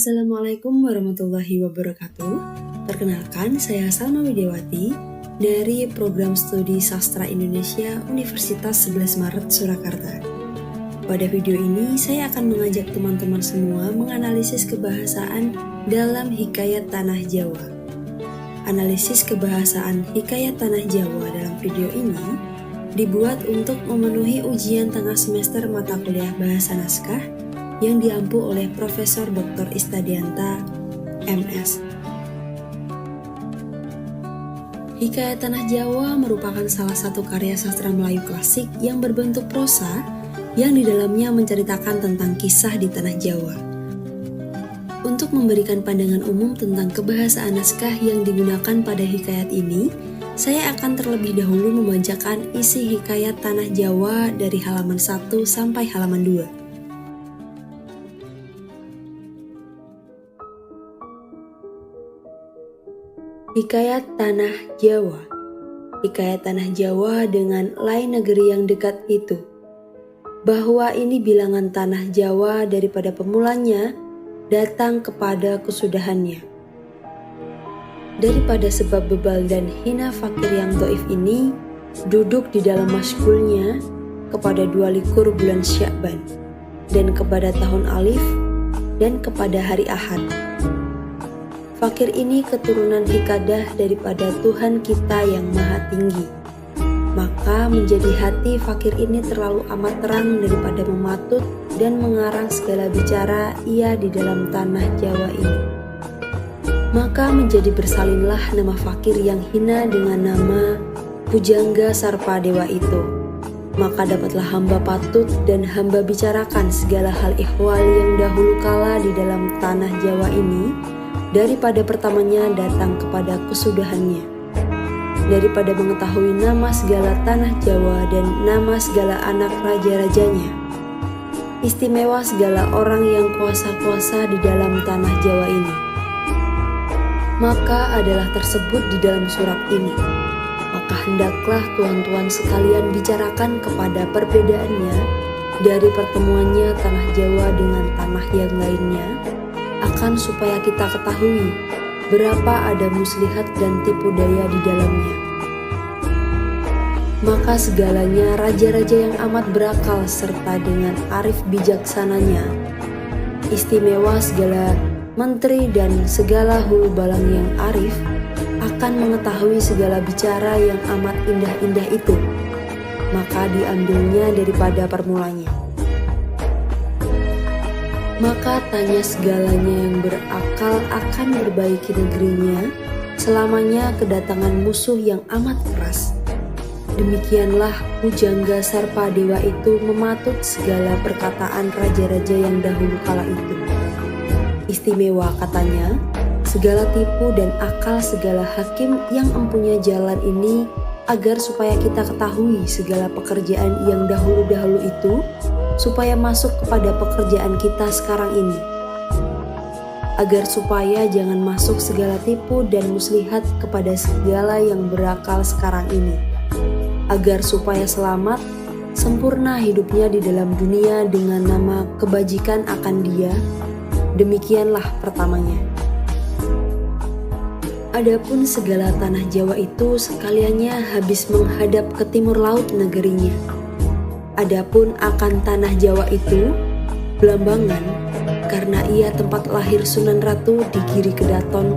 Assalamualaikum warahmatullahi wabarakatuh. Perkenalkan, saya Salma Widiawati dari Program Studi Sastra Indonesia Universitas 11 Maret Surakarta. Pada video ini, saya akan mengajak teman-teman semua menganalisis kebahasaan dalam Hikayat Tanah Jawa. Analisis kebahasaan Hikayat Tanah Jawa dalam video ini dibuat untuk memenuhi ujian tengah semester mata kuliah Bahasa Naskah yang diampu oleh Profesor Dr. Istadianta, MS. Hikayat Tanah Jawa merupakan salah satu karya sastra Melayu klasik yang berbentuk prosa yang di dalamnya menceritakan tentang kisah di Tanah Jawa. Untuk memberikan pandangan umum tentang kebahasaan naskah yang digunakan pada hikayat ini, saya akan terlebih dahulu membacakan isi Hikayat Tanah Jawa dari halaman 1 sampai halaman 2. Hikayat Tanah Jawa. Hikayat Tanah Jawa dengan lain negeri yang dekat itu, bahwa ini bilangan tanah Jawa daripada pemulanya datang kepada kesudahannya. Daripada sebab bebal dan hina fakir yang dhaif ini duduk di dalam masyghulnya kepada 22 bulan Sya'ban dan kepada tahun Alif dan kepada hari Ahad. Fakir ini keturunan hikadah daripada Tuhan kita yang maha tinggi. Maka menjadi hati fakir ini terlalu amat terang daripada mematut dan mengarang segala bicara ia di dalam tanah Jawa ini. Maka menjadi bersalinlah nama fakir yang hina dengan nama Pujangga Sarpa Dewa itu. Maka dapatlah hamba patut dan hamba bicarakan segala hal ihwal yang dahulu kala di dalam tanah Jawa ini, daripada pertamanya datang kepada kesudahannya, daripada mengetahui nama segala tanah Jawa dan nama segala anak raja-rajanya, istimewa segala orang yang kuasa-kuasa di dalam tanah Jawa ini. Maka adalah tersebut di dalam surat ini. Maka hendaklah tuan-tuan sekalian bicarakan kepada perbedaannya dari pertemuannya tanah Jawa dengan tanah yang lainnya, akan supaya kita ketahui berapa ada muslihat dan tipu daya di dalamnya. Maka segalanya raja-raja yang amat berakal serta dengan arif bijaksananya, istimewa segala menteri dan segala hulu balang yang arif, akan mengetahui segala bicara yang amat indah-indah itu. Maka diambilnya daripada permulanya. Maka tanya segalanya yang berakal akan berbaiki negerinya, selamanya kedatangan musuh yang amat keras. Demikianlah Pujangga Sarpa Dewa itu mematut segala perkataan raja-raja yang dahulu kala itu. Istimewa katanya, segala tipu dan akal segala hakim yang empunya jalan ini, agar supaya kita ketahui segala pekerjaan yang dahulu-dahulu itu, supaya masuk kepada pekerjaan kita sekarang ini, agar supaya jangan masuk segala tipu dan muslihat kepada segala yang berakal sekarang ini, agar supaya selamat, sempurna hidupnya di dalam dunia dengan nama kebajikan akan dia. Demikianlah pertamanya. Adapun segala tanah Jawa itu sekaliannya habis menghadap ke timur laut negerinya. Adapun akan tanah Jawa itu, Blambangan, karena ia tempat lahir Sunan Ratu di Giri Kedaton,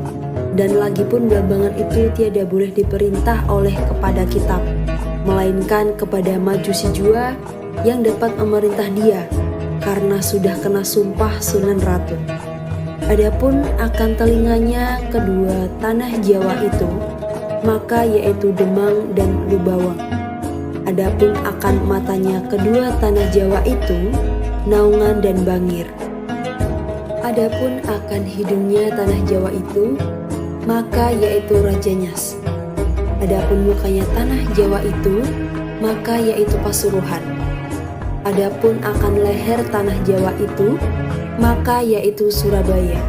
dan lagi pun Blambangan itu tiada boleh diperintah oleh kepada kitab, melainkan kepada Majusi jua yang dapat memerintah dia, karena sudah kena sumpah Sunan Ratu. Adapun akan telinganya kedua tanah Jawa itu, maka yaitu Demang dan Lubawang. Adapun akan matanya kedua tanah Jawa itu, Naungan dan Bangir. Adapun akan hidungnya tanah Jawa itu, maka yaitu Rajanyas. Adapun mukanya tanah Jawa itu, maka yaitu Pasuruhan. Adapun akan leher tanah Jawa itu, maka yaitu Surabaya.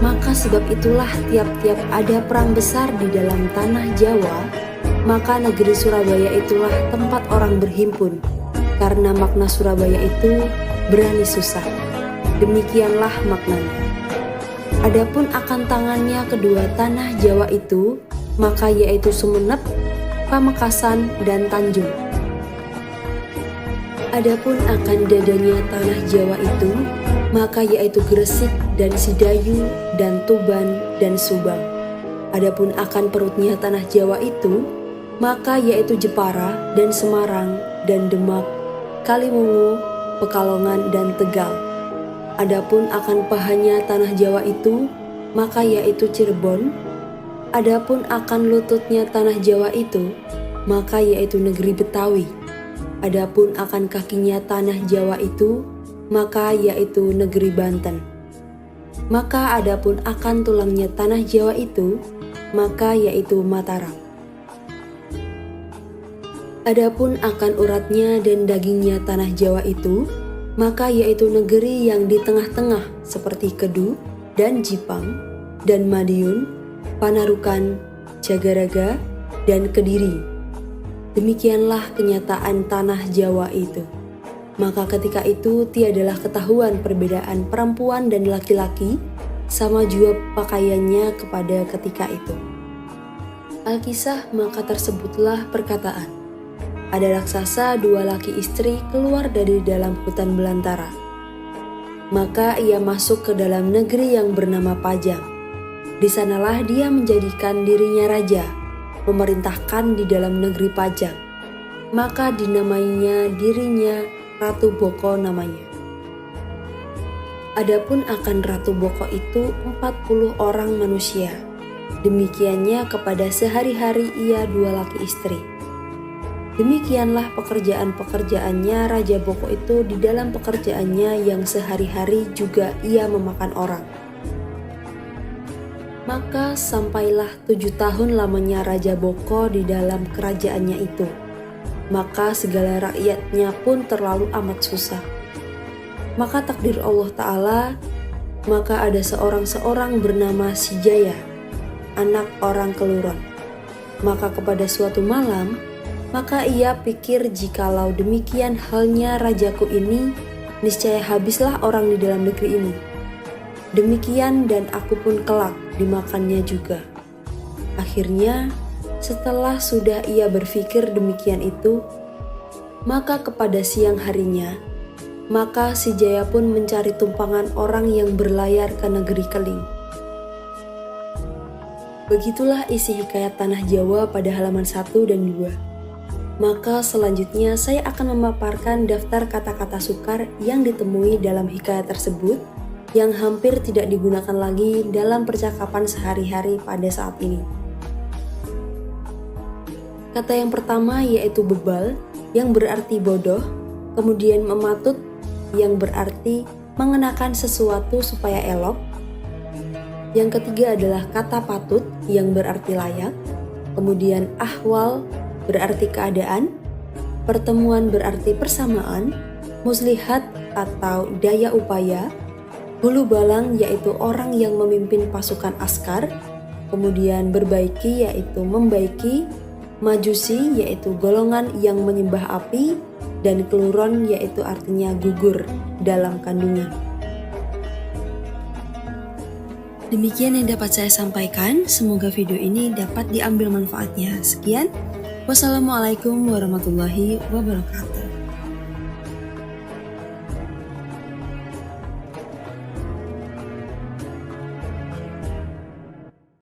Maka sebab itulah tiap-tiap ada perang besar di dalam tanah Jawa, maka negeri Surabaya itulah tempat orang berhimpun, karena makna Surabaya itu berani susah. Demikianlah maknanya. Adapun akan tangannya kedua tanah Jawa itu, maka yaitu Sumenep, Pamekasan, dan Tanjung. Adapun akan dadanya tanah Jawa itu, maka yaitu Gresik dan Sidayu dan Tuban dan Subang. Adapun akan perutnya tanah Jawa itu, maka yaitu Jepara dan Semarang dan Demak, Kaliwungu, Pekalongan, dan Tegal. Adapun akan pahanya tanah Jawa itu, maka yaitu Cirebon. Adapun akan lututnya tanah Jawa itu, maka yaitu negeri Betawi. Adapun akan kakinya tanah Jawa itu, maka yaitu negeri Banten. Maka adapun akan tulangnya tanah Jawa itu, maka yaitu Mataram. Adapun akan uratnya dan dagingnya tanah Jawa itu, maka yaitu negeri yang di tengah-tengah seperti Kedu dan Jipang dan Madiun, Panarukan, Jagaraga, dan Kediri. Demikianlah kenyataan tanah Jawa itu. Maka ketika itu tiadalah ketahuan perbedaan perempuan dan laki-laki, sama jua pakaiannya kepada ketika itu. Alkisah, maka tersebutlah perkataan. Ada raksasa dua laki istri keluar dari dalam hutan belantara. Maka ia masuk ke dalam negeri yang bernama Pajang. Di sanalah dia menjadikan dirinya raja, memerintahkan di dalam negeri Pajang. Maka dinamainya dirinya Ratu Boko namanya. Adapun akan Ratu Boko itu 40 orang manusia. Demikiannya kepada sehari-hari ia dua laki istri. Demikianlah pekerjaan-pekerjaannya Raja Boko itu di dalam pekerjaannya yang sehari-hari juga ia memakan orang. Maka sampailah 7 tahun lamanya Raja Boko di dalam kerajaannya itu. Maka segala rakyatnya pun terlalu amat susah. Maka takdir Allah Ta'ala, maka ada seorang bernama Sijaya, anak orang Keluron. Maka kepada suatu malam, maka ia pikir jikalau demikian halnya rajaku ini, niscaya habislah orang di dalam negeri ini. Demikian dan aku pun kelak dimakannya juga. Akhirnya, setelah sudah ia berpikir demikian itu, maka kepada siang harinya, maka si Jaya pun mencari tumpangan orang yang berlayar ke negeri Keling. Begitulah isi hikayat Tanah Jawa pada halaman 1 dan 2. Maka selanjutnya saya akan memaparkan daftar kata-kata sukar yang ditemui dalam hikayat tersebut yang hampir tidak digunakan lagi dalam percakapan sehari-hari pada saat ini. Kata yang pertama yaitu bebal, yang berarti bodoh, kemudian mematut, yang berarti mengenakan sesuatu supaya elok. Yang ketiga adalah kata patut, yang berarti layak, kemudian ahwal, berarti keadaan, pertemuan berarti persamaan, muslihat atau daya upaya, hulu balang yaitu orang yang memimpin pasukan askar, kemudian berbaiki yaitu membaiki, majusi yaitu golongan yang menyembah api, dan keluron yaitu artinya gugur dalam kandungan. Demikian yang dapat saya sampaikan, semoga video ini dapat diambil manfaatnya. Sekian. Wassalamualaikum warahmatullahi wabarakatuh.